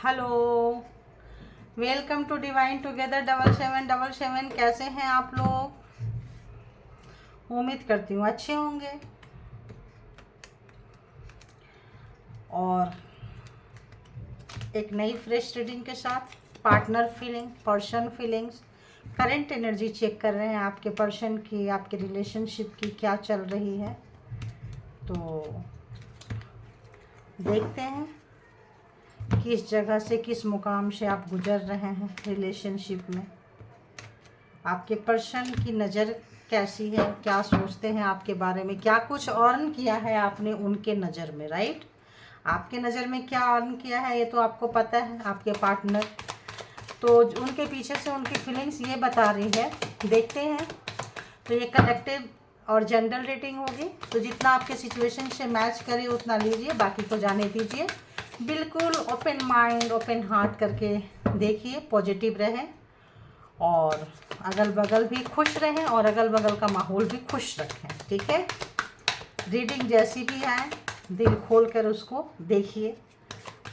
Hello, welcome to divine together 7777। कैसे हैं आप लोग? उम्मीद करती हूँ अच्छे होंगे। और एक नई फ्रेश रीडिंग के साथ partner feeling, person feelings, current energy check कर रहे हैं आपके पर्सन की, आपके रिलेशनशिप की क्या चल रही है। तो देखते हैं किस जगह से, किस मुकाम से आप गुजर रहे हैं रिलेशनशिप में। आपके पर्सन की नज़र कैसी है, क्या सोचते हैं आपके बारे में, क्या कुछ अर्न किया है आपने उनके नज़र में, राइट? आपके नज़र में क्या अर्न किया है ये तो आपको पता है, आपके पार्टनर। तो उनके पीछे से उनकी फीलिंग्स ये बता रही है, देखते हैं। तो ये कलेक्टिव और जनरल रेटिंग होगी, तो जितना आपके सिचुएशन से मैच करे उतना लीजिए, बाकी को जाने दीजिए। बिल्कुल ओपन माइंड, ओपन हार्ट करके देखिए, पॉजिटिव रहें और अगल बगल भी खुश रहें और अगल बगल का माहौल भी खुश रखें, ठीक है? रीडिंग जैसी भी है दिल खोल कर उसको देखिए।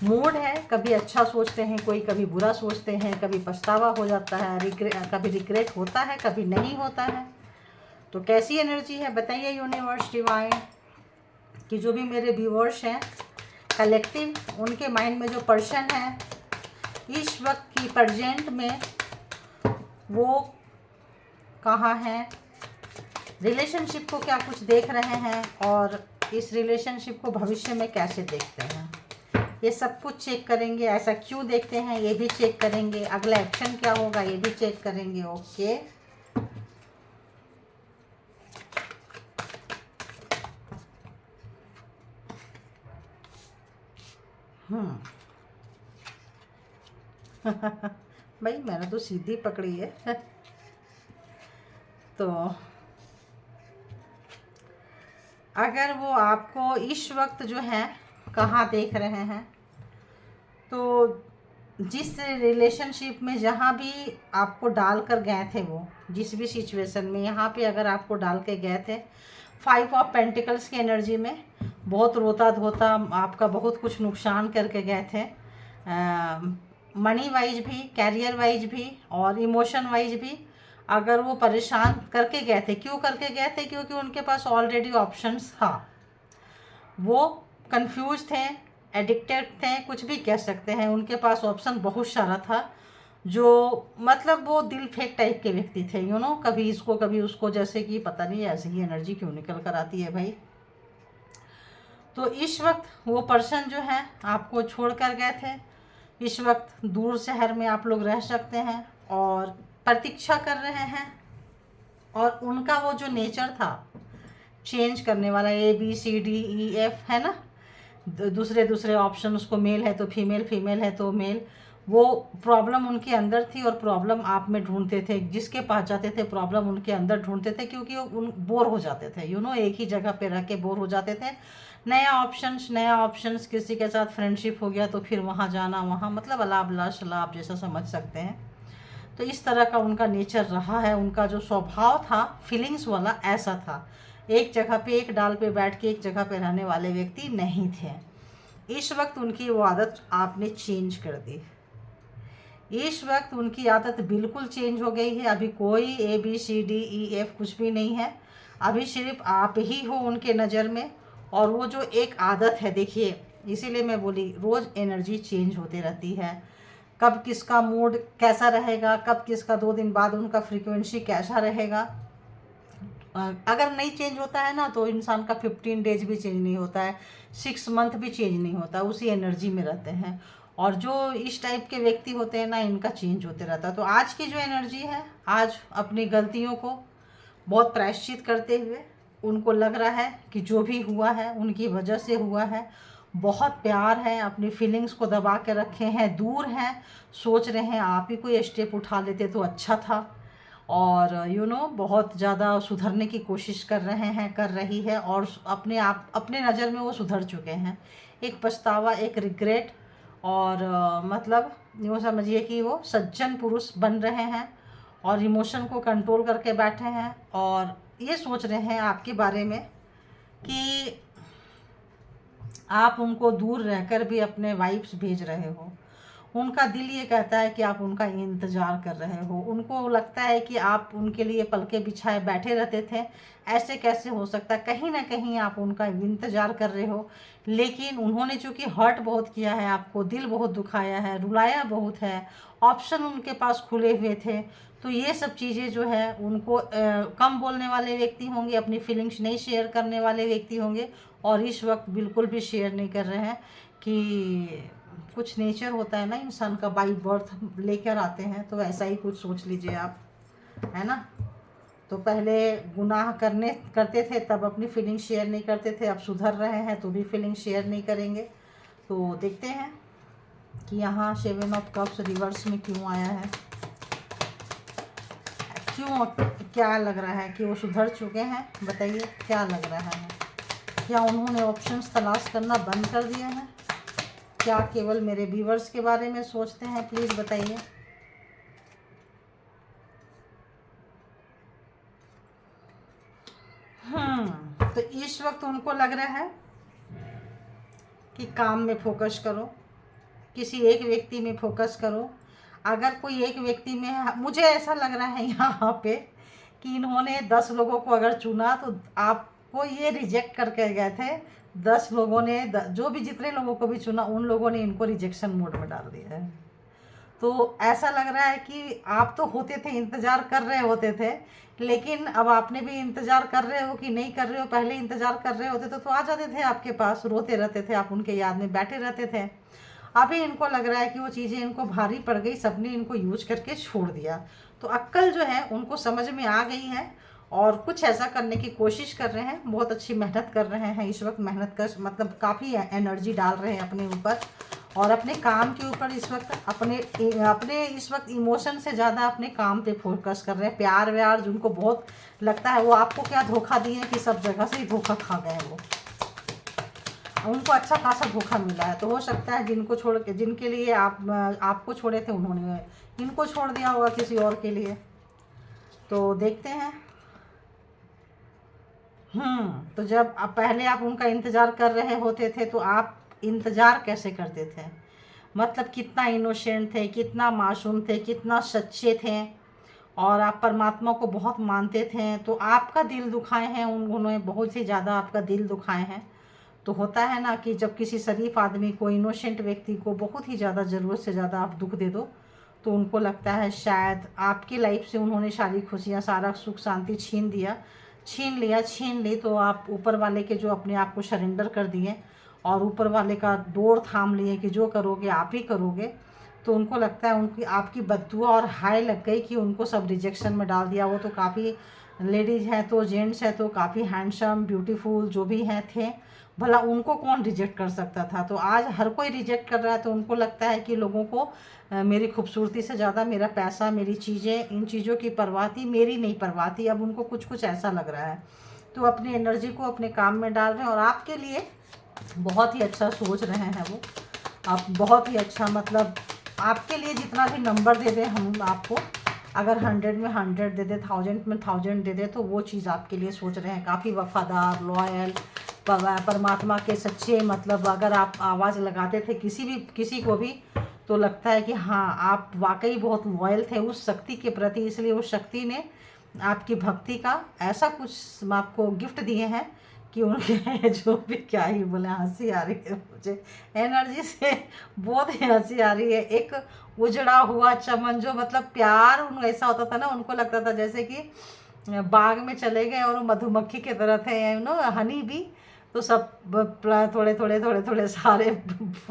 मूड है, कभी अच्छा सोचते हैं कोई, कभी बुरा सोचते हैं, कभी पछतावा हो जाता है, कभी रिग्रेट होता है, कभी नहीं होता है। तो कैसी एनर्जी है बताइए यूनिवर्स डिवाइन, कि जो भी मेरे व्यूअर्स हैं कलेक्टिव, उनके माइंड में जो पर्सन है इस वक्त की प्रेजेंट में वो कहाँ हैं, रिलेशनशिप को क्या कुछ देख रहे हैं और इस रिलेशनशिप को भविष्य में कैसे देखते हैं, ये सब कुछ चेक करेंगे। ऐसा क्यों देखते हैं ये भी चेक करेंगे, अगला एक्शन क्या होगा ये भी चेक करेंगे। ओके, भाई मैंने तो सीधी पकड़ी है। तो अगर वो आपको इस वक्त जो है कहाँ देख रहे हैं, तो जिस रिलेशनशिप में जहाँ भी आपको डाल कर गए थे, वो जिस भी सिचुएशन में यहाँ पे अगर आपको डाल के गए थे, 5 ऑफ पेंटिकल्स की एनर्जी में बहुत रोता धोता आपका बहुत कुछ नुकसान करके गए थे, मनी वाइज भी, कैरियर वाइज भी और इमोशन वाइज भी। अगर वो परेशान करके गए थे, क्यों करके गए थे? क्योंकि उनके पास ऑलरेडी ऑप्शंस था, वो कंफ्यूज थे, एडिक्टेड थे, कुछ भी कह सकते हैं। उनके पास ऑप्शन बहुत सारा था, जो मतलब वो दिल फेंक टाइप के व्यक्ति थे, कभी इसको कभी उसको, जैसे कि पता नहीं ऐसी ही एनर्जी क्यों निकल कर आती है भाई। तो इस वक्त वो पर्सन जो है आपको छोड़ कर गए थे, इस वक्त दूर शहर में आप लोग रह सकते हैं और प्रतीक्षा कर रहे हैं। और उनका वो जो नेचर था चेंज करने वाला, ABCDEF है ना, दूसरे दूसरे ऑप्शन, उसको मेल है तो फीमेल, फीमेल है तो मेल, वो प्रॉब्लम उनके अंदर थी और प्रॉब्लम आप में ढूंढते थे, जिसके पास जाते थे प्रॉब्लम उनके अंदर ढूंढते थे, क्योंकि वो बोर हो जाते थे, एक ही जगह पे रह के बोर हो जाते थे। नया ऑप्शंस, किसी के साथ फ्रेंडशिप हो गया तो फिर वहाँ जाना, वहाँ मतलब अलाप लाशलाप जैसा समझ सकते हैं। तो इस तरह का उनका नेचर रहा है, उनका जो स्वभाव था फीलिंग्स वाला ऐसा था। एक जगह पे, एक डाल पे बैठ के एक जगह पे रहने वाले व्यक्ति नहीं थे। इस वक्त उनकी वो आदत आपने चेंज कर दी, इस वक्त उनकी आदत बिल्कुल चेंज हो गई है। अभी कोई ABCDEF कुछ भी नहीं है, अभी सिर्फ आप ही हो उनके नज़र में। और वो जो एक आदत है, देखिए इसीलिए मैं बोली रोज़ एनर्जी चेंज होती रहती है, कब किसका मूड कैसा रहेगा, कब किसका 2 दिन बाद उनका फ्रीक्वेंसी कैसा रहेगा। अगर नहीं चेंज होता है ना, तो इंसान का 15 डेज भी चेंज नहीं होता है, 6 मंथ भी चेंज नहीं होता, उसी एनर्जी में रहते हैं। और जो इस टाइप के व्यक्ति होते हैं ना, इनका चेंज होते रहता है। तो आज की जो एनर्जी है, आज अपनी गलतियों को बहुत प्रायश्चित करते हुए उनको लग रहा है कि जो भी हुआ है उनकी वजह से हुआ है, बहुत प्यार है, अपनी फीलिंग्स को दबा के रखे हैं, दूर हैं, सोच रहे हैं आप ही कोई स्टेप उठा लेते तो अच्छा था। और बहुत ज़्यादा सुधरने की कोशिश कर रहे हैं, कर रही है, और अपने नज़र में वो सुधर चुके हैं। एक पछतावा, एक रिग्रेट, और मतलब यूँ समझिए कि वो सज्जन पुरुष बन रहे हैं और इमोशन को कंट्रोल करके बैठे हैं और ये सोच रहे हैं आपके बारे में कि आप उनको दूर रहकर भी अपने वाइब्स भेज रहे हो, उनका दिल ये कहता है कि आप उनका इंतज़ार कर रहे हो। उनको लगता है कि आप उनके लिए पलके बिछाए बैठे रहते थे, ऐसे कैसे हो सकता है, कहीं ना कहीं आप उनका इंतज़ार कर रहे हो। लेकिन उन्होंने चूँकि हर्ट बहुत किया है आपको, दिल बहुत दुखाया है, रुलाया बहुत है, ऑप्शन उनके पास खुले हुए थे, तो ये सब चीज़ें जो है उनको कम बोलने वाले व्यक्ति होंगे, अपनी फीलिंग्स नहीं शेयर करने वाले व्यक्ति होंगे, और इस वक्त बिल्कुल भी शेयर नहीं कर रहे हैं। कि कुछ नेचर होता है ना इंसान का, बाई बर्थ लेकर आते हैं, तो ऐसा ही कुछ सोच लीजिए आप, है ना। तो पहले गुनाह करते थे तब अपनी फीलिंग शेयर नहीं करते थे, अब सुधर रहे हैं तो भी फीलिंग शेयर नहीं करेंगे। तो देखते हैं कि यहाँ 7 ऑफ कप्स रिवर्स में क्यों आया है, क्यों, क्या लग रहा है कि वो सुधर चुके हैं, बताइए क्या लग रहा है। क्या उन्होंने ऑप्शंस तलाश करना बंद कर दिए हैं, क्या केवल मेरे व्यूवर्स के बारे में सोचते हैं, प्लीज़ बताइए। तो इस वक्त उनको लग रहा है कि काम में फोकस करो, किसी एक व्यक्ति में फोकस करो। अगर कोई एक व्यक्ति में है, मुझे ऐसा लग रहा है यहाँ पे कि इन्होंने 10 लोगों को अगर चुना तो आपको ये रिजेक्ट करके गए थे। 10 लोगों ने, जो भी जितने लोगों को भी चुना उन लोगों ने इनको रिजेक्शन मोड में डाल दिया है। तो ऐसा लग रहा है कि आप तो होते थे, इंतज़ार कर रहे होते थे, लेकिन अब आपने भी इंतज़ार कर रहे हो कि नहीं कर रहे हो, पहले इंतज़ार कर रहे होते तो आ जाते थे आपके पास, रोते रहते थे आप, उनके याद में बैठे रहते थे। अभी इनको लग रहा है कि वो चीज़ें इनको भारी पड़ गई, सबने इनको यूज करके छोड़ दिया। तो अक्ल जो है उनको समझ में आ गई है और कुछ ऐसा करने की कोशिश कर रहे हैं, बहुत अच्छी मेहनत कर रहे हैं इस वक्त, मेहनत कर मतलब काफ़ी एनर्जी डाल रहे हैं अपने ऊपर और अपने काम के ऊपर। इस वक्त अपने इस वक्त इमोशन से ज़्यादा अपने काम पे फोकस कर रहे हैं। प्यार व्यार जिनको बहुत लगता है, वो आपको क्या धोखा दिए कि सब जगह से ही धोखा खा गए हैं, वो उनको अच्छा खासा धोखा मिला है। तो हो सकता है जिनको छोड़ के, जिनके लिए आपको छोड़े थे, उन्होंने इनको छोड़ दिया होगा किसी और के लिए। तो देखते हैं। तो जब पहले आप उनका इंतज़ार कर रहे होते थे तो आप इंतज़ार कैसे करते थे, मतलब कितना इनोसेंट थे, कितना मासूम थे, कितना सच्चे थे, और आप परमात्मा को बहुत मानते थे। तो आपका दिल दुखाए हैं उन्होंने, बहुत ही ज़्यादा आपका दिल दुखाए हैं। तो होता है ना कि जब किसी शरीफ आदमी को, इनोसेंट व्यक्ति को बहुत ही ज़्यादा ज़रूरत से ज़्यादा आप दुख दे दो, तो उनको लगता है शायद आपकी लाइफ से उन्होंने सारी खुशियाँ, सारा सुख शांति छीन ली। तो आप ऊपर वाले के जो अपने आप को सरेंडर कर दिए और ऊपर वाले का डोर थाम लिए कि जो करोगे आप ही करोगे। तो उनको लगता है उनकी आपकी बद्दुआ और हाय लग गई कि उनको सब रिजेक्शन में डाल दिया। वो तो काफ़ी लेडीज़ हैं तो जेंट्स हैं तो काफ़ी हैंडसम ब्यूटीफुल जो भी हैं थे, भला उनको कौन रिजेक्ट कर सकता था। तो आज हर कोई रिजेक्ट कर रहा है। तो उनको लगता है कि लोगों को मेरी खूबसूरती से ज़्यादा मेरा पैसा, मेरी चीज़ें, इन चीज़ों की परवाह थी, मेरी नहीं परवाह थी। अब उनको कुछ ऐसा लग रहा है। तो अपनी एनर्जी को अपने काम में डाल रहे हैं और आपके लिए बहुत ही अच्छा सोच रहे हैं वो। आप बहुत ही अच्छा, मतलब आपके लिए जितना भी नंबर दे दें हम आपको, अगर 100 में 100 दे दे, 1000 में 1000 दे दे, तो वो चीज़ आपके लिए सोच रहे हैं। काफ़ी वफादार, लॉयल, परमात्मा के सच्चे, मतलब अगर आप आवाज़ लगाते थे किसी को भी, तो लगता है कि हाँ आप वाकई बहुत लॉयल थे उस शक्ति के प्रति, इसलिए उस शक्ति ने आपकी भक्ति का ऐसा कुछ आपको गिफ्ट दिए हैं कि उनके जो भी, क्या ही बोले, हंसी आ रही है मुझे एनर्जी से, बहुत ही हंसी आ रही है। एक उजड़ा हुआ चमन, जो मतलब प्यार उन ऐसा होता था ना, उनको लगता था जैसे कि बाग में चले गए और मधुमक्खी की तरह थे, हनी भी। तो सब थोड़े सारे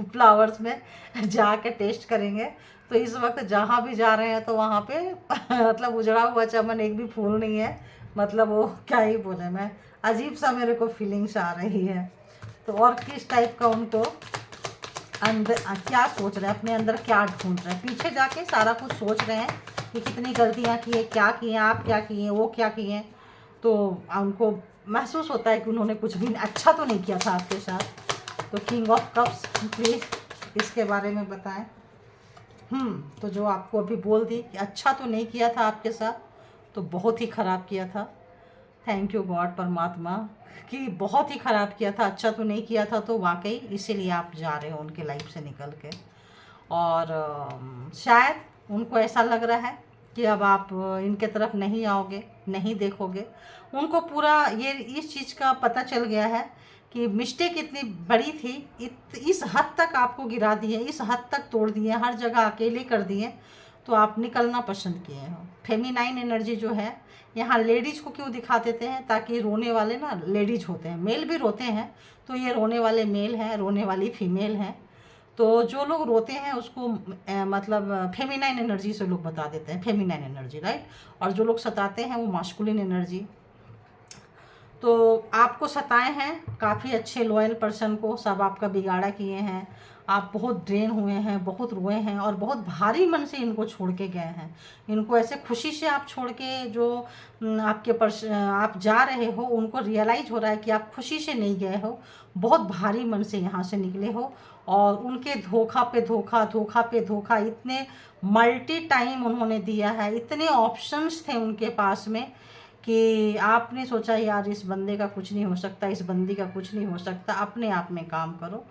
फ्लावर्स में जाके टेस्ट करेंगे। तो इस वक्त जहाँ भी जा रहे हैं तो वहाँ पे मतलब उजड़ा हुआ चमन, एक भी फूल नहीं है। मतलब वो क्या ही बोले, मैं अजीब सा मेरे को फीलिंग्स आ रही है। तो और किस टाइप का उनको अंदर क्या सोच रहे हैं, अपने अंदर क्या ढूंढ रहे हैं, पीछे जाके सारा कुछ सोच रहे हैं कि कितनी गलतियाँ की है, क्या किए, आप क्या किए, वो क्या किए। तो उनको महसूस होता है कि उन्होंने कुछ भी अच्छा तो नहीं किया था आपके साथ। तो किंग ऑफ कप्स, प्लीज़ इसके बारे में बताएं। तो जो आपको अभी बोल दी कि अच्छा तो नहीं किया था आपके साथ, तो बहुत ही ख़राब किया था। थैंक यू गॉड, परमात्मा, कि बहुत ही ख़राब किया था, अच्छा तो नहीं किया था। तो वाकई इसीलिए आप जा रहे हो उनके लाइफ से निकल के। और शायद उनको ऐसा लग रहा है कि अब आप इनके तरफ नहीं आओगे, नहीं देखोगे। उनको पूरा ये इस चीज़ का पता चल गया है कि मिस्टेक इतनी बड़ी थी, इस हद तक आपको गिरा दिए, इस हद तक तोड़ दिए, हर जगह अकेले कर दिए, तो आप निकलना पसंद किए हो। फेमिनाइन एनर्जी जो है यहाँ लेडीज़ को क्यों दिखा देते हैं, ताकि रोने वाले ना लेडीज होते हैं, मेल भी रोते हैं, तो ये रोने वाले मेल हैं, रोने वाली फीमेल हैं। तो जो लोग रोते हैं उसको मतलब फेमिनाइन एनर्जी से लोग बता देते हैं, फेमिनाइन एनर्जी, राइट। और जो लोग सताते हैं वो मास्कुलिन एनर्जी। तो आपको सताए हैं काफ़ी अच्छे लॉयल पर्सन को, सब आपका बिगाड़ा किए हैं, आप बहुत ड्रेन हुए हैं, बहुत रोए हैं और बहुत भारी मन से इनको छोड़ के गए हैं। इनको ऐसे खुशी से आप छोड़ के जो आप जा रहे हो, उनको रियलाइज हो रहा है कि आप खुशी से नहीं गए हो, बहुत भारी मन से यहाँ से निकले हो। और उनके धोखा पे धोखा, धोखा पे धोखा, इतने मल्टी टाइम उन्होंने दिया है, इतने ऑप्शंस थे उनके पास में कि आपने सोचा यार इस बंदे का कुछ नहीं हो सकता, इस बंदी का कुछ नहीं हो सकता, अपने आप में काम करो।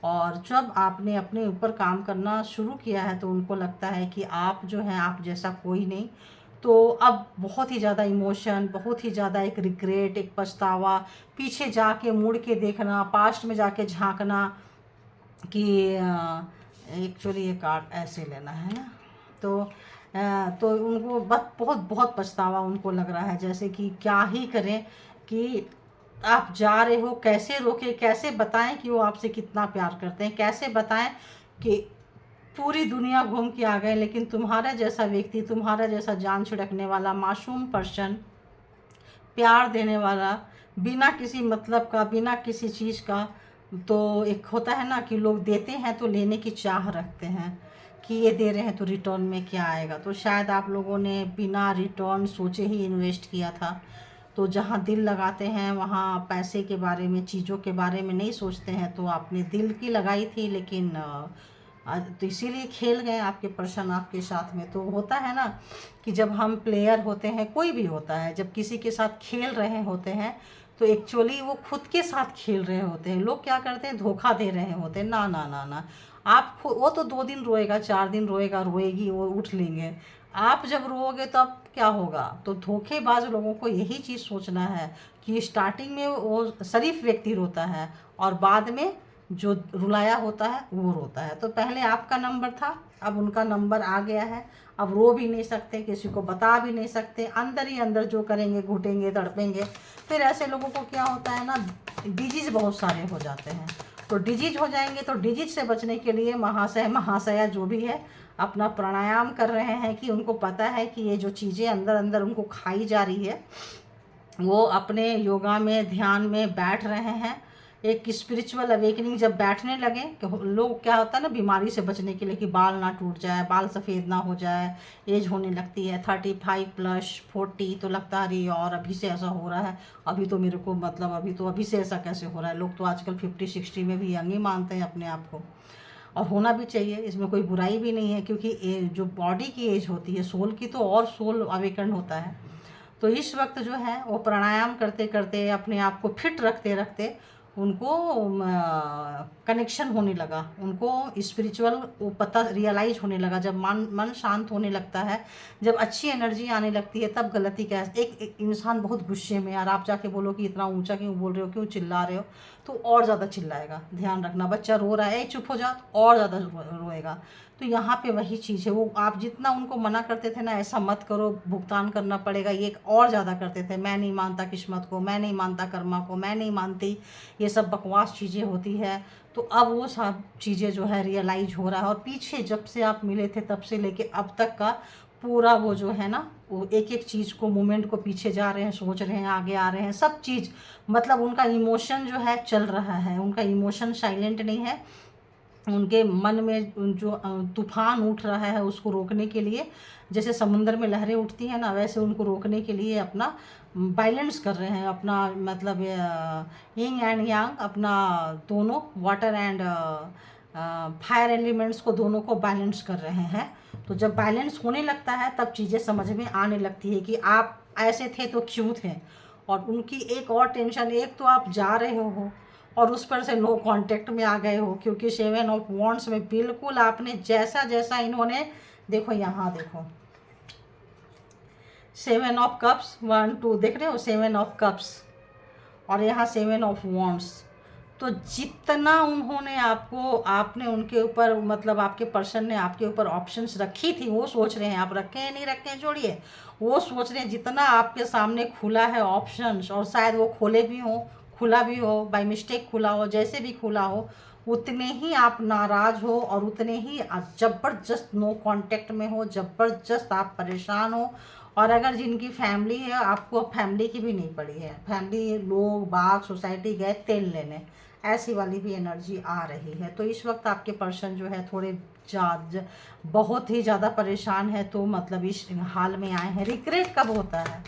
और जब आपने अपने ऊपर काम करना शुरू किया है तो उनको लगता है कि आप जो हैं, आप जैसा कोई नहीं। तो अब बहुत ही ज़्यादा इमोशन, बहुत ही ज़्यादा एक रिग्रेट, एक पछतावा, पीछे जाके मुड़ के देखना, पास्ट में जाके झांकना कि एक्चुअली ये कार्ड ऐसे लेना है ना। तो उनको बहुत बहुत पछतावा उनको लग रहा है, जैसे कि क्या ही करें कि आप जा रहे हो, कैसे रोके, कैसे बताएं कि वो आपसे कितना प्यार करते हैं, कैसे बताएं कि पूरी दुनिया घूम के आ गए, लेकिन तुम्हारा जैसा व्यक्ति, तुम्हारा जैसा जान छिड़कने वाला मासूम पर्सन, प्यार देने वाला, बिना किसी मतलब का, बिना किसी चीज़ का। तो एक होता है ना कि लोग देते हैं तो लेने की चाह रखते हैं कि ये दे रहे हैं तो रिटर्न में क्या आएगा। तो शायद आप लोगों ने बिना रिटर्न सोचे ही इन्वेस्ट किया था। तो जहाँ दिल लगाते हैं वहाँ पैसे के बारे में, चीज़ों के बारे में नहीं सोचते हैं। तो आपने दिल की लगाई थी, लेकिन तो इसीलिए खेल गए आपके पर्सन आपके साथ में। तो होता है ना कि जब हम प्लेयर होते हैं, कोई भी होता है, जब किसी के साथ खेल रहे होते हैं तो एक्चुअली वो खुद के साथ खेल रहे होते हैं। लोग क्या करते हैं, धोखा दे रहे होते हैं। ना ना ना ना, आप वो तो 2 दिन रोएगा, 4 दिन रोएगा, रोएगी, वो उठ लेंगे। आप जब रोओगे तब क्या होगा। तो धोखेबाज लोगों को यही चीज़ सोचना है कि स्टार्टिंग में वो शरीफ व्यक्ति रोता है और बाद में जो रुलाया होता है वो रोता है। तो पहले आपका नंबर था, अब उनका नंबर आ गया है। अब रो भी नहीं सकते, किसी को बता भी नहीं सकते, अंदर ही अंदर जो करेंगे, घुटेंगे, तड़पेंगे। फिर ऐसे लोगों को क्या होता है ना, डिजीज बहुत सारे हो जाते हैं। तो डिजीज हो जाएंगे, तो डिजीज से बचने के लिए महाशय महाशया जो भी है अपना प्राणायाम कर रहे हैं कि उनको पता है कि ये जो चीज़ें अंदर अंदर उनको खाई जा रही है, वो अपने योगा में, ध्यान में बैठ रहे हैं। एक स्पिरिचुअल अवेकनिंग जब बैठने लगे, कि लोग क्या होता है ना, बीमारी से बचने के लिए कि बाल ना टूट जाए, बाल सफ़ेद ना हो जाए, एज होने लगती है 35+40, तो लगता है अरे और अभी से ऐसा हो रहा है, अभी तो मेरे को मतलब अभी से ऐसा कैसे हो रहा है। लोग तो आजकल 50-60 में भी यंग ही मानते हैं अपने आप को, और होना भी चाहिए, इसमें कोई बुराई भी नहीं है। क्योंकि जो बॉडी की एज होती है, सोल की तो और सोल अवेकन होता है। तो इस वक्त जो है वो प्राणायाम करते करते, अपने आप को फिट रखते रखते उनको कनेक्शन होने लगा, उनको स्पिरिचुअल वो पता रियलाइज होने लगा। जब मन शांत होने लगता है, जब अच्छी एनर्जी आने लगती है, तब गलती क्या है। एक इंसान बहुत गुस्से में, यार आप जाके बोलो कि इतना ऊंचा क्यों बोल रहे हो, क्यों चिल्ला रहे हो, तो और ज़्यादा चिल्लाएगा। ध्यान रखना, बच्चा रो रहा है, चुप हो जा, तो और ज़्यादा रोएगा। तो यहाँ पे वही चीज़ है, वो आप जितना उनको मना करते थे ना, ऐसा मत करो, भुगतान करना पड़ेगा, ये और ज़्यादा करते थे। मैं नहीं मानता किस्मत को, मैं नहीं मानता कर्मा को, मैं नहीं मानती, ये सब बकवास चीज़ें होती है। तो अब वो सब चीज़ें जो है रियलाइज हो रहा है। और पीछे जब से आप मिले थे तब से लेके अब तक का पूरा वो जो है ना, वो एक एक चीज़ को, मूवमेंट को पीछे जा रहे हैं, सोच रहे हैं, आगे आ रहे हैं, सब चीज़। मतलब उनका इमोशन जो है चल रहा है, उनका इमोशन साइलेंट नहीं है। उनके मन में जो तूफान उठ रहा है उसको रोकने के लिए, जैसे समुद्र में लहरें उठती हैं ना, वैसे उनको रोकने के लिए अपना बैलेंस कर रहे हैं। अपना मतलब यिंग एंड यांग, अपना दोनों वाटर एंड फायर एलिमेंट्स को, दोनों को बैलेंस कर रहे हैं। तो जब बैलेंस होने लगता है तब चीज़ें समझ में आने लगती है कि आप ऐसे थे तो क्यों थे। और उनकी एक और टेंशन, एक तो आप जा रहे हो और उस पर से नो कांटेक्ट में आ गए हो, क्योंकि 7 ऑफ वॉन्ड्स में बिल्कुल आपने जैसा जैसा इन्होंने, देखो यहाँ देखो 7 ऑफ कप्स, 1 2 देख रहे हो 7 ऑफ कप्स, और यहाँ 7 ऑफ वॉन्ड्स। तो जितना उन्होंने आपको, आपने उनके ऊपर, मतलब आपके पर्सन ने आपके ऊपर ऑप्शंस रखी थी, वो सोच रहे हैं, आप रखे हैं नहीं रखे हैं छोड़िए, वो सोच रहे हैं जितना आपके सामने खुला है ऑप्शंस, और शायद वो खोले भी हो, खुला भी हो, बाय मिस्टेक खुला हो, जैसे भी खुला हो, उतने ही आप नाराज़ हो और उतने ही ज़बरदस्त नो कांटेक्ट में हो, ज़बरदस्त आप परेशान हो। और अगर जिनकी फैमिली है, आपको फैमिली की भी नहीं पड़ी है, फैमिली लोग बाग सोसाइटी गए तेल लेने, ऐसी वाली भी एनर्जी आ रही है। तो इस वक्त आपके पर्सन जो है थोड़े बहुत ही ज़्यादा परेशान है, तो मतलब इस हाल में आए हैं। रिग्रेट कब होता है,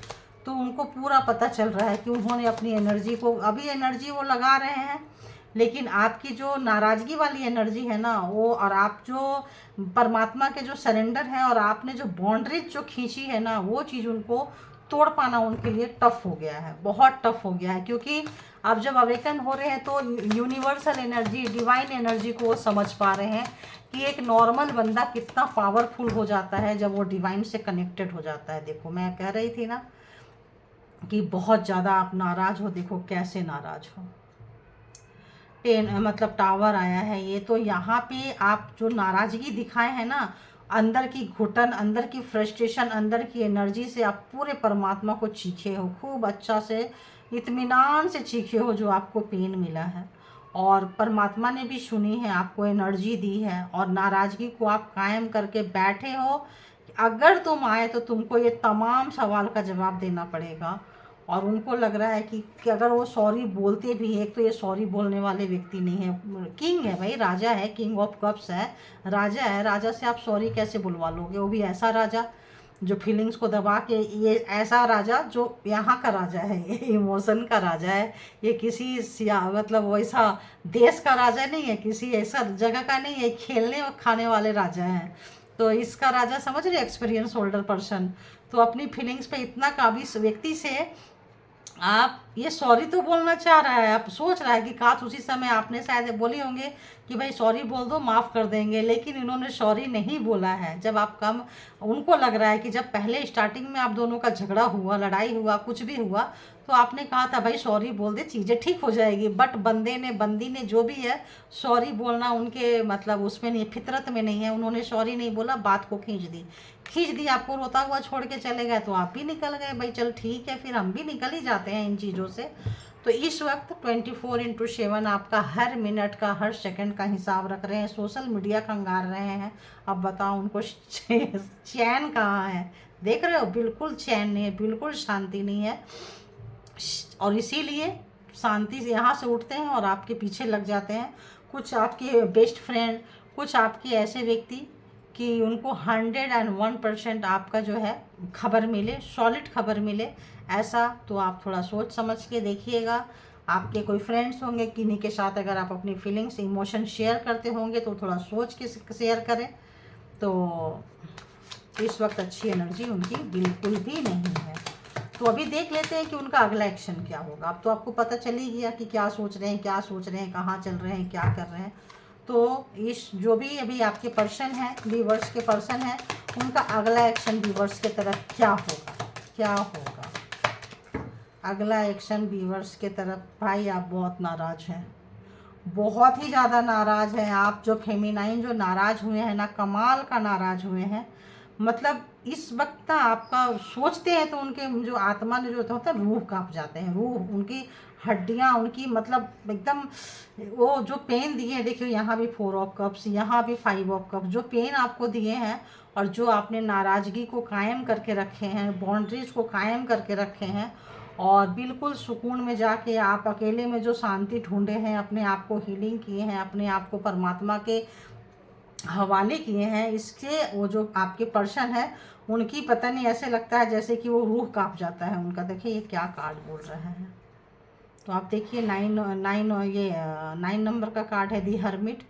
तो उनको पूरा पता चल रहा है कि उन्होंने अपनी एनर्जी को, अभी एनर्जी वो लगा रहे हैं, लेकिन आपकी जो नाराज़गी वाली एनर्जी है ना वो, और आप जो परमात्मा के जो सरेंडर है और आपने जो बाउंड्रीज जो खींची है ना, वो चीज़ उनको तोड़ पाना उनके लिए टफ हो गया है, बहुत टफ हो गया है। क्योंकि आप जब अवेकन हो रहे हैं तो यूनिवर्सल एनर्जी, डिवाइन एनर्जी को वो समझ पा रहे हैं कि एक नॉर्मल बंदा कितना पावरफुल हो जाता है जब वो डिवाइन से कनेक्टेड हो जाता है। देखो मैं कह रही थी ना कि बहुत ज़्यादा आप नाराज़ हो, देखो कैसे नाराज़ हो, मतलब टावर आया है ये। तो यहाँ पे आप जो नाराज़गी दिखाए हैं ना, अंदर की घुटन, अंदर की फ्रस्ट्रेशन, अंदर की एनर्जी से आप पूरे परमात्मा को चीखे हो, खूब अच्छा से इत्मीनान से चीखे हो जो आपको पेन मिला है, और परमात्मा ने भी सुनी है, आपको एनर्जी दी है, और नाराज़गी को आप कायम करके बैठे हो। अगर तुम आए तो तुमको ये तमाम सवाल का जवाब देना पड़ेगा। और उनको लग रहा है कि अगर वो सॉरी बोलते भी हैं, एक तो ये सॉरी बोलने वाले व्यक्ति नहीं है, किंग है भाई, राजा है, किंग ऑफ कप्स है, राजा है, राजा से आप सॉरी कैसे बुलवा लोगे, वो भी ऐसा राजा जो फीलिंग्स को दबा के, ये ऐसा राजा जो यहाँ का राजा है, ये इमोशन का राजा है, ये किसी मतलब वैसा देश का राजा नहीं है, किसी ऐसा जगह का नहीं है, खेलने और खाने वाले राजा हैं। तो इसका राजा समझ रहे, एक्सपीरियंस होल्डर पर्सन, तो अपनी फीलिंग्स पे इतना काबिज व्यक्ति से आप ये सॉरी तो बोलना चाह रहा है, आप सोच रहा है कि काश उसी समय आपने शायद बोले होंगे कि भाई सॉरी बोल दो, माफ़ कर देंगे, लेकिन इन्होंने सॉरी नहीं बोला है। जब आप कम, उनको लग रहा है कि जब पहले स्टार्टिंग में आप दोनों का झगड़ा हुआ, लड़ाई हुआ, कुछ भी हुआ, तो आपने कहा था भाई सॉरी बोल दे, चीज़ें ठीक हो जाएगी, बट बंदी ने जो भी है, सॉरी बोलना उनके मतलब उसमें नहीं, फितरत में नहीं है, उन्होंने सॉरी नहीं बोला, बात को खींच दी, आपको रोता हुआ छोड़ के चले गए, तो आप भी निकल गए, भाई चल ठीक है, फिर हम भी निकल ही जाते हैं इन चीज़ों से। तो इस वक्त 24/7 आपका हर मिनट का, हर सेकंड का हिसाब रख रहे हैं, सोशल मीडिया खंगार रहे हैं। अब बताओ उनको चैन कहाँ है, देख रहे हो, बिल्कुल चैन नहीं है, बिल्कुल शांति नहीं है, और इसीलिए शांति से यहाँ से उठते हैं और आपके पीछे लग जाते हैं कुछ आपके बेस्ट फ्रेंड, कुछ आपके ऐसे व्यक्ति कि उनको 101% आपका जो है खबर मिले, सॉलिड खबर मिले, ऐसा तो आप थोड़ा सोच समझ के देखिएगा। आपके कोई फ्रेंड्स होंगे किन्हीं के साथ अगर आप अपनी फीलिंग्स, इमोशन शेयर करते होंगे तो थोड़ा सोच के शेयर करें। तो इस वक्त अच्छी एनर्जी उनकी बिल्कुल भी नहीं है। तो अभी देख लेते हैं कि उनका अगला एक्शन क्या होगा। अब तो आपको पता चल ही गया कि क्या सोच रहे हैं, कहाँ चल रहे हैं, क्या कर रहे हैं। तो इस जो भी अभी आपके पर्सन हैं, व्यूअर्स के पर्सन हैं, उनका अगला एक्शन व्यूअर्स के तरफ क्या होगा। अगला एक्शन व्यूअर्स के तरफ, भाई आप बहुत नाराज़ हैं, बहुत ही ज़्यादा नाराज़ हैं आप। जो फेमिनाइन जो नाराज़ हुए हैं ना, कमाल का नाराज़ हुए हैं। मतलब इस वक्त ना आपका सोचते हैं तो उनके जो आत्मा ने जो होता है, रूह कांप जाते हैं, रूह, उनकी हड्डियां, उनकी मतलब एकदम, वो जो पेन दिए हैं, देखियो यहाँ भी 4 ऑफ कप्स, यहाँ भी 5 ऑफ कप्स, जो पेन आपको दिए हैं और जो आपने नाराज़गी को कायम करके रखे हैं, बाउंड्रीज को कायम करके रखे हैं, और बिल्कुल सुकून में जाके आप अकेले में जो शांति ढूंढे हैं, अपने आप को हीलिंग किए हैं, अपने आप को परमात्मा के हवाले किए हैं, इसके वो जो आपके पर्सन है उनकी पता नहीं, ऐसे लगता है जैसे कि वो रूह कांप जाता है उनका। देखिए ये क्या कार्ड बोल रहे हैं, तो आप देखिए 9 नंबर का कार्ड है, दी हर्मिट।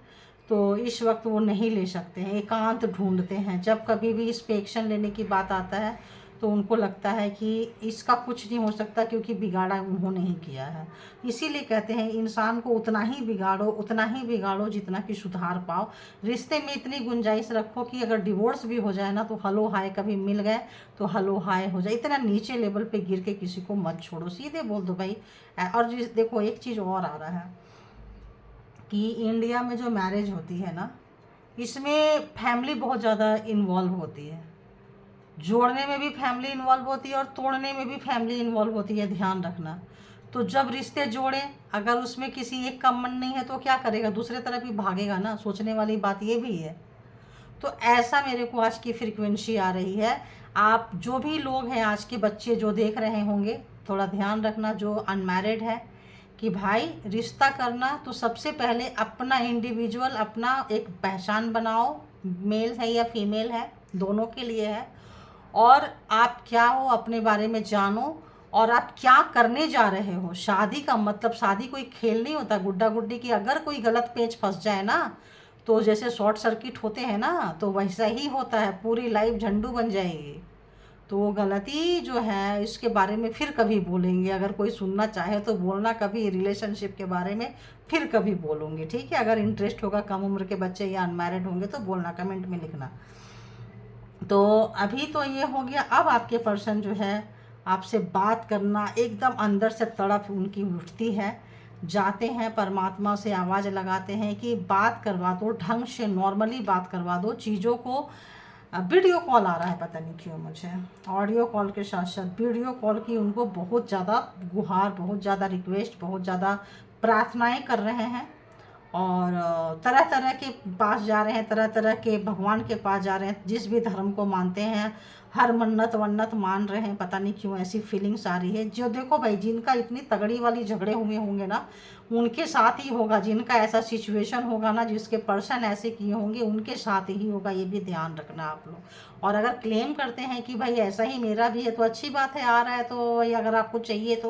तो इस वक्त वो नहीं ले सकते हैं, एकांत ढूंढते हैं। जब कभी भी इस पे एक्शन लेने की बात आता है तो उनको लगता है कि इसका कुछ नहीं हो सकता क्योंकि बिगाड़ा उन्होंने ही किया है। इसीलिए कहते हैं इंसान को उतना ही बिगाड़ो जितना कि सुधार पाओ। रिश्ते में इतनी गुंजाइश रखो कि अगर डिवोर्स भी हो जाए ना तो हलो हाय, कभी मिल गए तो हलो हाय हो जाए। इतना नीचे लेवल पे गिर के किसी को मत छोड़ो, सीधे बोल दो भाई। और देखो एक चीज़ और आ रहा है कि इंडिया में जो मैरिज होती है ना, इसमें फैमिली बहुत ज़्यादा इन्वॉल्व होती है। जोड़ने में भी फैमिली इन्वॉल्व होती है और तोड़ने में भी फैमिली इन्वॉल्व होती है, ध्यान रखना। तो जब रिश्ते जोड़े, अगर उसमें किसी एक का मन नहीं है तो क्या करेगा, दूसरे तरफ ही भागेगा ना। सोचने वाली बात ये भी है। तो ऐसा मेरे को आज की फ्रीक्वेंसी आ रही है। आप जो भी लोग हैं, आज के बच्चे जो देख रहे होंगे, थोड़ा ध्यान रखना, जो अनमैरिड है, कि भाई रिश्ता करना तो सबसे पहले अपना इंडिविजुअल, अपना एक पहचान बनाओ। मेल है या फीमेल है, दोनों के लिए है। और आप क्या हो अपने बारे में जानो, और आप क्या करने जा रहे हो। शादी का मतलब, शादी कोई खेल नहीं होता गुड्डा गुड्डी की। अगर कोई गलत पेच फंस जाए ना, तो जैसे शॉर्ट सर्किट होते हैं ना, तो वैसा ही होता है, पूरी लाइफ झंडू बन जाएगी। तो वो गलती जो है इसके बारे में फिर कभी बोलेंगे। अगर कोई सुनना चाहे तो बोलना, कभी रिलेशनशिप के बारे में फिर कभी बोलूँगी, ठीक है। अगर इंटरेस्ट होगा, कम उम्र के बच्चे या अनमैरिड होंगे तो बोलना, कमेंट में लिखना। तो अभी तो ये हो गया। अब आपके पर्सन जो है आपसे बात करना, एकदम अंदर से तड़प उनकी उठती है। जाते हैं परमात्मा से आवाज़ लगाते हैं कि बात करवा दो, ढंग से नॉर्मली बात करवा दो चीज़ों को। वीडियो कॉल आ रहा है, पता नहीं क्यों मुझे। ऑडियो कॉल के साथ साथ वीडियो कॉल की उनको बहुत ज़्यादा गुहार, बहुत ज़्यादा रिक्वेस्ट, बहुत ज़्यादा प्रार्थनाएं कर रहे हैं। और तरह तरह के पास जा रहे हैं, तरह तरह के भगवान के पास जा रहे हैं, जिस भी धर्म को मानते हैं, हर मन्नत वन्नत मान रहे हैं। पता नहीं क्यों ऐसी फीलिंग्स आ रही है। जो देखो भाई, जिनका इतनी तगड़ी वाली झगड़े हुए होंगे ना, उनके साथ ही होगा। जिनका ऐसा सिचुएशन होगा ना, जिसके पर्सन ऐसे किए होंगे, उनके साथ ही होगा। ये भी ध्यान रखना आप लोग। और अगर क्लेम करते हैं कि भाई ऐसा ही मेरा भी है, तो अच्छी बात है, आ रहा है तो भाई, अगर आपको चाहिए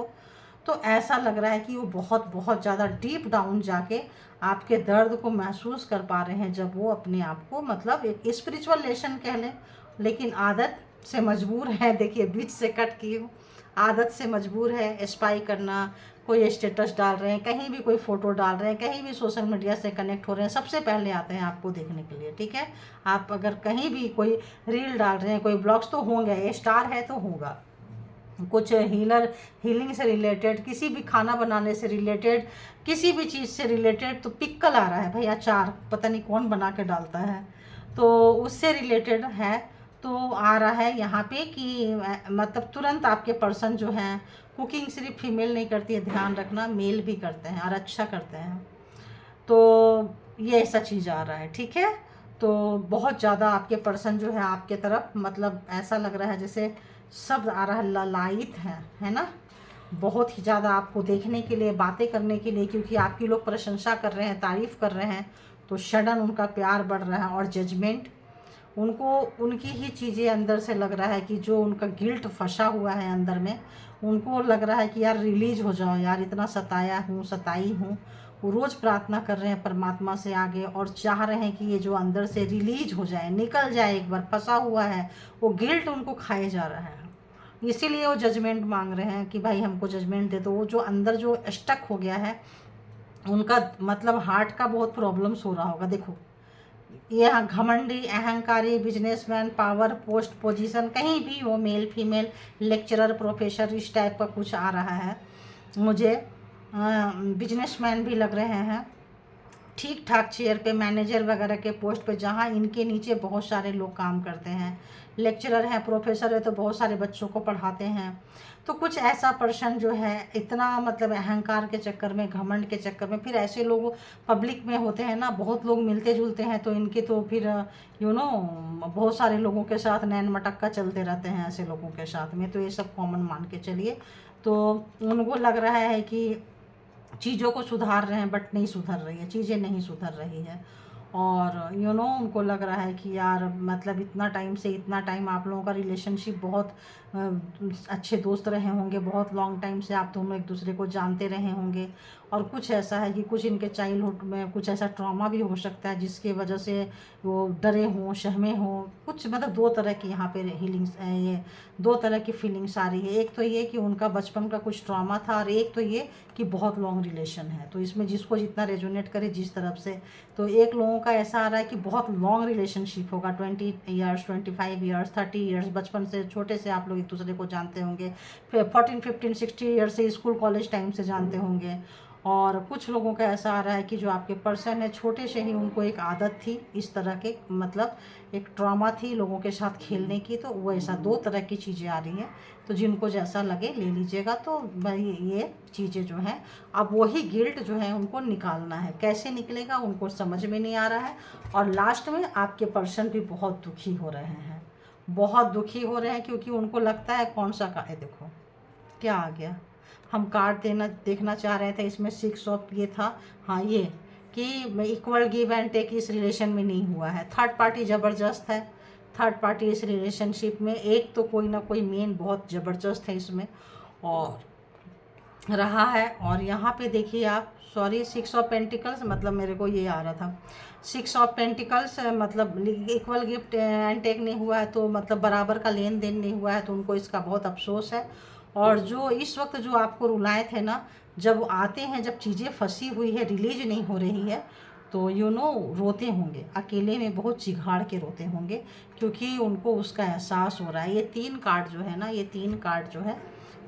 तो ऐसा लग रहा है कि वो बहुत बहुत ज़्यादा डीप डाउन जाके आपके दर्द को महसूस कर पा रहे हैं। जब वो अपने आप को, मतलब एक स्पिरिचुअल लेसन कह लें, लेकिन आदत से मजबूर है। देखिए बीच से कट की हूँ, आदत से मजबूर है स्पाई करना। कोई स्टेटस डाल रहे हैं, कहीं भी कोई फ़ोटो डाल रहे हैं, कहीं भी सोशल मीडिया से कनेक्ट हो रहे हैं, सबसे पहले आते हैं आपको देखने के लिए, ठीक है। आप अगर कहीं भी कोई रील डाल रहे हैं, कोई ब्लॉग्स, तो होंगे, स्टार है तो होगा। कुछ हीलिंग से रिलेटेड, किसी भी खाना बनाने से रिलेटेड, किसी भी चीज़ से रिलेटेड, तो पिक्कल आ रहा है भाई, अचार पता नहीं कौन बना के डालता है, तो उससे रिलेटेड है। तो आ रहा है यहाँ पे कि मतलब तुरंत आपके पर्सन जो हैं, कुकिंग सिर्फ फीमेल नहीं करती है, ध्यान रखना, मेल भी करते हैं और अच्छा करते हैं। तो ये ऐसा चीज़ आ रहा है, ठीक है। तो बहुत ज़्यादा आपके पर्सन जो है आपके तरफ, मतलब ऐसा लग रहा है जैसे शब्द आ रहा है, ललायित है ना। बहुत ही ज़्यादा आपको देखने के लिए, बातें करने के लिए, क्योंकि आपकी लोग प्रशंसा कर रहे हैं, तारीफ़ कर रहे हैं, तो सडन उनका प्यार बढ़ रहा है। और जजमेंट, उनको उनकी ही चीज़ें अंदर से लग रहा है कि जो उनका गिल्ट फंसा हुआ है अंदर में, उनको लग रहा है कि यार रिलीज हो जाओ यार, इतना सताया हूँ, सताई हूँ। वो रोज़ प्रार्थना कर रहे हैं परमात्मा से आगे, और चाह रहे हैं कि ये जो अंदर से रिलीज हो जाए, निकल जाए, एक बार फंसा हुआ है वो गिल्ट उनको खाए जा रहा है। इसीलिए वो जजमेंट मांग रहे हैं कि भाई हमको जजमेंट दे दो। वो जो अंदर जो स्टक हो गया है उनका, मतलब हार्ट का बहुत प्रॉब्लम्स हो रहा होगा। देखो ये घमंडी, अहंकारी, बिजनेसमैन, पावर, पोस्ट, पोजीशन, कहीं भी हो, मेल फीमेल, लेक्चरर, प्रोफेसर, इस टाइप का कुछ आ रहा है मुझे। बिजनेसमैन भी लग रहे हैं, ठीक ठाक चेयर पे, मैनेजर वगैरह के पोस्ट पे, जहाँ इनके नीचे बहुत सारे लोग काम करते हैं। लेक्चरर है, प्रोफेसर है, तो बहुत सारे बच्चों को पढ़ाते हैं। तो कुछ ऐसा पर्सन जो है इतना, मतलब अहंकार के चक्कर में, घमंड के चक्कर में, फिर ऐसे लोग पब्लिक में होते हैं ना, बहुत लोग मिलते जुलते हैं, तो इनके तो फिर बहुत सारे लोगों के साथ नैन मटक्का चलते रहते हैं ऐसे लोगों के साथ में। तो ये सब कॉमन मान के चलिए। तो उनको लग रहा है कि चीज़ों को सुधार रहे हैं, बट नहीं सुधर रही है, चीज़ें नहीं सुधर रही है। और उनको लग रहा है कि यार, मतलब इतना टाइम से, इतना टाइम आप लोगों का रिलेशनशिप बहुत अच्छे दोस्त रहे होंगे, बहुत लॉन्ग टाइम से आप दोनों एक दूसरे को जानते रहे होंगे। और कुछ ऐसा है कि कुछ इनके चाइल्डहुड में कुछ ऐसा ट्रॉमा भी हो सकता है जिसकी वजह से वो डरे हों, सहमे हों। कुछ मतलब दो तरह की यहाँ पे हीलिंग्स, ये दो तरह की फीलिंग्स आ रही है। एक तो ये कि उनका बचपन का कुछ ट्रॉमा था, और एक तो ये कि बहुत लॉन्ग रिलेशन है। तो इसमें जिसको जितना रेजोनेट करे जिस तरफ से, तो एक लोगों का ऐसा आ रहा है कि बहुत लॉन्ग रिलेशनशिप होगा, 20 ईयर्स, 25 ईयर्स, 30 ईयर्स, बचपन से छोटे से आप लोग एक दूसरे को जानते होंगे, फिर 14, 15, 16 ईयर्स से स्कूल कॉलेज टाइम से जानते होंगे। और कुछ लोगों का ऐसा आ रहा है कि जो आपके पर्सन है, छोटे से ही उनको एक आदत थी इस तरह के, मतलब एक ट्रॉमा थी लोगों के साथ खेलने की। तो वो ऐसा दो तरह की चीज़ें आ रही हैं। तो जिनको जैसा लगे ले लीजिएगा। तो भाई ये चीज़ें जो हैं, अब वही गिल्ट जो है उनको निकालना है। कैसे निकलेगा उनको समझ में नहीं आ रहा है। और लास्ट में आपके पर्सन भी बहुत दुखी हो रहे हैं, बहुत दुखी हो रहे हैं, क्योंकि उनको लगता है कौन सा कार्ड, देखो क्या आ गया। हम कार्ड देखना चाह रहे थे, इसमें 6 ऑफ ये था, हाँ ये कि इक्वल गिव एंड टेक इस रिलेशन में नहीं हुआ है। थर्ड पार्टी ज़बरदस्त है, थर्ड पार्टी इस रिलेशनशिप में एक तो कोई ना कोई मेन बहुत ज़बरदस्त है इसमें और रहा है। और यहाँ पे देखिए आप, सॉरी 6 ऑफ पेंटिकल्स, मतलब मेरे को ये आ रहा था 6 ऑफ पेंटिकल्स, मतलब इक्वल गिफ्ट एंड टेक नहीं हुआ है, तो मतलब बराबर का लेन देन नहीं हुआ है, तो उनको इसका बहुत अफसोस है। और जो इस वक्त जो आपको रुलाए थे ना, जब आते हैं, जब चीज़ें फंसी हुई है, रिलीज नहीं हो रही है, तो रोते होंगे, अकेले में बहुत चिघाड़ के रोते होंगे, क्योंकि उनको उसका एहसास हो रहा है। ये 3 कार्ड जो है ना, ये 3 कार्ड जो है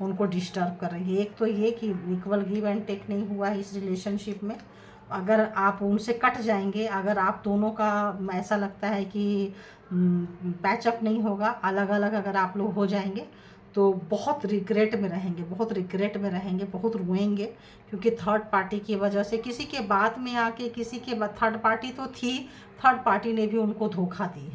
उनको डिस्टर्ब कर रही है। एक तो ये कि इक्वल गिव एंड टेक नहीं हुआ है इस रिलेशनशिप में। अगर आप उनसे कट जाएंगे, अगर आप दोनों का ऐसा लगता है कि पैचअप नहीं होगा, अलग अलग अगर आप लोग हो जाएंगे, तो बहुत रिग्रेट में रहेंगे, बहुत रिग्रेट में रहेंगे, बहुत रोएंगे, क्योंकि थर्ड पार्टी की वजह से किसी के बात में आके, किसी के थर्ड पार्टी तो थी, थर्ड पार्टी ने भी उनको धोखा दी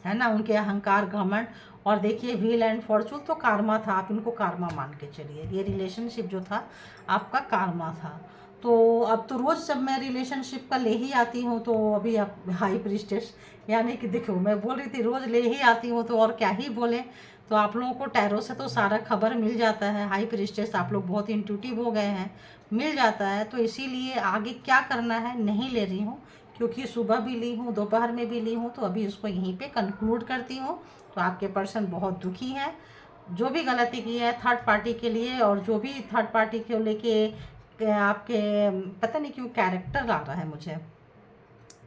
है ना, उनके अहंकार, घमंड। और देखिए व्हील एंड फॉर्चून तो कारमा था, आप इनको कारमा मान के चलिए। ये रिलेशनशिप जो था आपका कारमा था। तो अब तो रोज़ जब मैं रिलेशनशिप का ले ही आती हूँ, तो अभी आप हाई प्रीस्टेस, यानी कि देखो मैं बोल रही थी रोज़ ले ही आती हूँ, तो और क्या ही बोले। तो आप लोगों को टैरो से तो सारा खबर मिल जाता है। हाई प्रीस्टेस आप लोग बहुत इंट्यूटिव हो गए हैं, मिल जाता है। तो इसीलिए आगे क्या करना है नहीं ले रही हूँ, क्योंकि सुबह भी ली हूँ, दोपहर में भी ली हूँ, तो अभी इसको यहीं पे कंक्लूड करती हूँ। तो आपके पर्सन बहुत दुखी हैं, जो भी गलती की है थर्ड पार्टी के लिए, और जो भी थर्ड पार्टी को लेके आपके पता नहीं क्यों कैरेक्टर आ रहा है मुझे,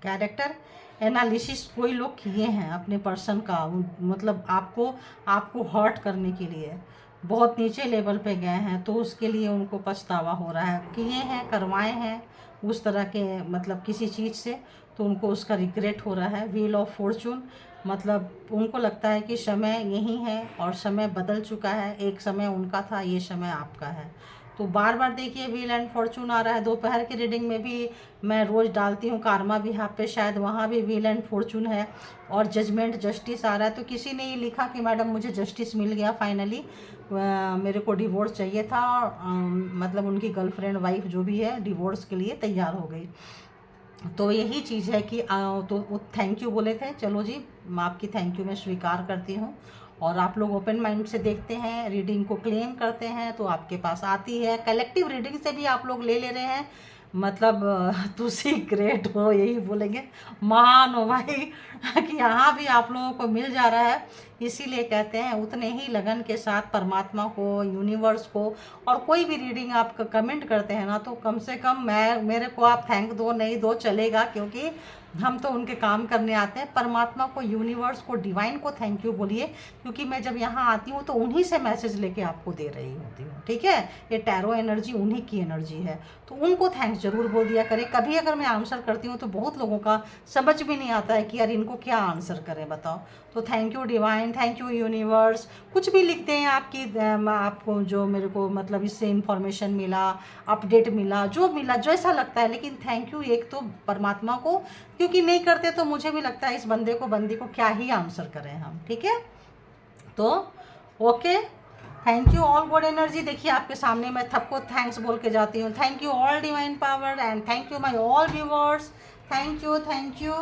कैरेक्टर एनालिसिस कोई लोग किए हैं अपने पर्सन का, मतलब आपको हर्ट करने के लिए बहुत नीचे लेवल पे गए हैं, तो उसके लिए उनको पछतावा हो रहा है, किए हैं, करवाए हैं उस तरह के, मतलब किसी चीज़ से, तो उनको उसका रिग्रेट हो रहा है। व्हील ऑफ फॉर्चून, मतलब उनको लगता है कि समय यही है और समय बदल चुका है, एक समय उनका था, ये समय आपका है। तो बार बार देखिए व्हील एंड फॉर्चून आ रहा है। दोपहर की रीडिंग में भी मैं रोज़ डालती हूँ कारमा भी यहाँ पे, शायद वहाँ भी व्हील एंड फॉर्चून है। और जजमेंट, जस्टिस आ रहा है। तो किसी ने ये लिखा कि मैडम मुझे जस्टिस मिल गया फाइनली, मेरे को डिवोर्स चाहिए था, मतलब उनकी गर्लफ्रेंड वाइफ जो भी है डिवोर्स के लिए तैयार हो गई। तो यही चीज़ है कि तो थैंक यू बोले थे, चलो जी आपकी थैंक यू मैं स्वीकार करती हूँ। और आप लोग ओपन माइंड से देखते हैं, रीडिंग को क्लेम करते हैं, तो आपके पास आती है। कलेक्टिव रीडिंग से भी आप लोग ले रहे हैं, मतलब तुसी ग्रेट हो, यही बोलेंगे, महान हो भाई कि यहाँ भी आप लोगों को मिल जा रहा है। इसीलिए कहते हैं उतने ही लगन के साथ परमात्मा को, यूनिवर्स को, और कोई भी रीडिंग आप कमेंट करते हैं ना, तो कम से कम मेरे को आप थैंक दो, नहीं दो चलेगा, क्योंकि हम तो उनके काम करने आते हैं। परमात्मा को, यूनिवर्स को, डिवाइन को थैंक यू बोलिए, क्योंकि मैं जब यहाँ आती हूँ तो उन्हीं से मैसेज लेके आपको दे रही होती हूँ, ठीक है। ये टैरो एनर्जी उन्हीं की एनर्जी है, तो उनको थैंक्स जरूर बोल दिया करें। कभी अगर मैं आंसर करती हूँ तो बहुत लोगों का समझ भी नहीं आता है कि यार इनको क्या आंसर करें, बताओ। तो thank you divine, thank you universe, कुछ भी लिखते हैं आपको जो मेरे को मतलब इससे इन्फॉर्मेशन मिला, अपडेट मिला, जो मिला जैसा लगता है, लेकिन थैंक यू एक तो परमात्मा को, क्योंकि नहीं करते तो मुझे भी लगता है इस बंदे को, बंदी को क्या ही आंसर करें हम, ठीक है। तो okay, thank you all God energy. देखिए आपके सामने मैं सबको थैंक्स बोल के जाती हूँ। Thank you all divine power and thank you my all viewers. Thank you, thank you.